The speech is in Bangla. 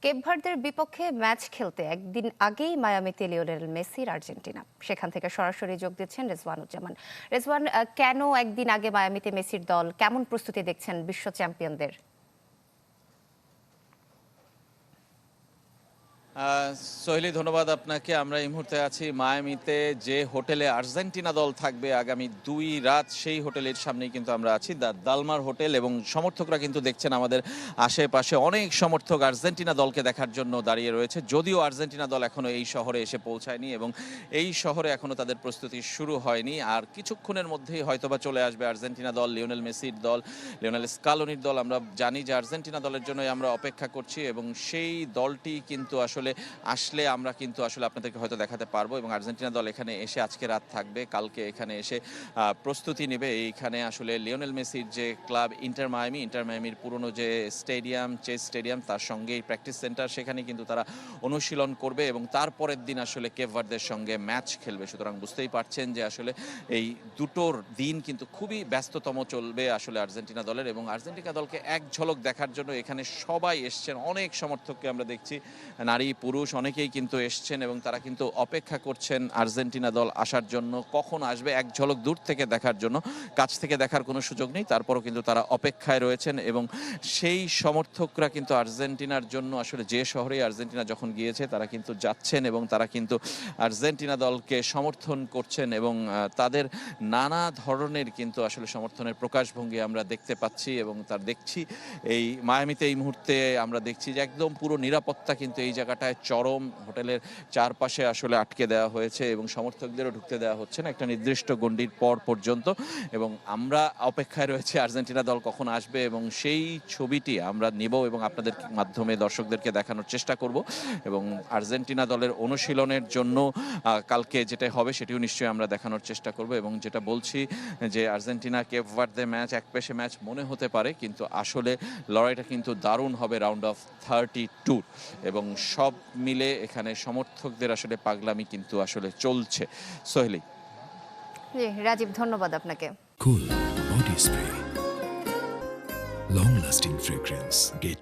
কেপ ভার্দের বিপক্ষে ম্যাচ খেলতে একদিন আগেই মায়ামিতে লিওনেল মেসির আর্জেন্টিনা। সেখান থেকে সরাসরি যোগ দিচ্ছেন রেজওয়ানুজ্জামান। রেজওয়ান, কেন একদিন আগে মায়ামিতে মেসির দল, কেমন প্রস্তুতি দেখছেন বিশ্ব চ্যাম্পিয়নদের? সোহেলি, ধন্যবাদ আপনাকে। আমরা এই মুহূর্তে আছি মায়ামিতে, যে হোটেলে আর্জেন্টিনা দল থাকবে আগামী 2 রাত, সেই হোটেলের সামনেই কিন্তু আমরা আছি, দ্য দালমার হোটেল। এবং সমর্থকরা কিন্তু দেখছেন আমাদের আশেপাশে অনেক সমর্থক আর্জেন্টিনা দলকে দেখার জন্য দাঁড়িয়ে রয়েছে, যদিও আর্জেন্টিনা দল এখনো এই শহরে এসে পৌঁছায়নি এবং এই শহরে এখনো তাদের প্রস্তুতি শুরু হয়নি। আর কিছুক্ষণের মধ্যেই হয়তোবা চলে আসবে আর্জেন্টিনা দল, লিওনেল মেসির দল, লিওনেল স্কালোনির দল। আমরা জানি যে আর্জেন্টিনা দলের জন্যই আমরা অপেক্ষা করছি এবং সেই দলটি কিন্তু আসলে আমরা কিন্তু আপনাদেরকে হয়তো দেখাতে পারবো। এবং আর্জেন্টিনা দল এখানে এসে আজকে রাত থাকবে, কালকে এখানে এসে প্রস্তুতি নেবে। এইখানে লিওনেল মেসির যে ক্লাব ইন্টার মায়ামির পুরনো যে স্টেডিয়াম, চেস স্টেডিয়াম, তার সঙ্গেই প্র্যাকটিস সেন্টার, সেখানে কিন্তু তারা অনুশীলন করবে এবং তারপরের দিন কেপ ভার্দের সঙ্গে ম্যাচ খেলবে। সুতরাং বুঝতেই পারছেন যে এই দুটোর দিন কিন্তু খুবই ব্যস্ততম চলবে আর্জেন্টিনা দলের। এবং আর্জেন্টিনা দলকে এক ঝলক দেখার জন্য এখানে সবাই এসছেন, অনেক সমর্থককে আমরা দেখছি, নারী পুরুষ অনেকেই কিন্তু এসছেন এবং তারা কিন্তু অপেক্ষা করছেন আর্জেন্টিনা দল আসার জন্য। কখন আসবে এক ঝলক দূর থেকে দেখার জন্য, কাছ থেকে দেখার কোনো সুযোগ নেই, তারপরও কিন্তু তারা অপেক্ষায় রয়েছেন। এবং সেই সমর্থকরা কিন্তু আর্জেন্টিনার জন্য যে শহরে আর্জেন্টিনা যখন গিয়েছে তারা কিন্তু যাচ্ছেন এবং তারা কিন্তু আর্জেন্টিনা দলকে সমর্থন করছেন এবং তাদের নানা ধরনের কিন্তু সমর্থনের প্রকাশভঙ্গি আমরা দেখতে পাচ্ছি। এবং তার দেখছি এই মায়ামিতে এই মুহূর্তে আমরা দেখছি যে একদম পুরো নিরাপত্তা কিন্তু এই জায়গাটায় চরম। হোটেলের চারপাশে আটকে দেওয়া হয়েছে এবং সমর্থকদেরও ঢুকতে দেওয়া হচ্ছে না একটা নির্দিষ্ট গণ্ডির পর পর্যন্ত। এবং আমরা অপেক্ষায় রয়েছে আর্জেন্টিনা দল কখন আসবে এবং সেই ছবিটি আমরা নেব এবং আপনাদের মাধ্যমে দর্শকদেরকে দেখানোর চেষ্টা করব। এবং আর্জেন্টিনা দলের অনুশীলনের জন্য কালকে যেটা হবে সেটিও নিশ্চয়ই আমরা দেখানোর চেষ্টা করব। এবং যেটা বলছি যে আর্জেন্টিনা কেপ ভার্দে ম্যাচ একপেশে ম্যাচ মনে হতে পারে, কিন্তু লড়াইটা কিন্তু দারুণ হবে রাউন্ড অফ 32। এবং সব মিলে এখানে সমর্থকদের পাগলামি কিন্তু চলছে। সোহেলি। জি রাজীব, ধন্যবাদ আপনাকে। Cool body spray, long lasting fragrance, get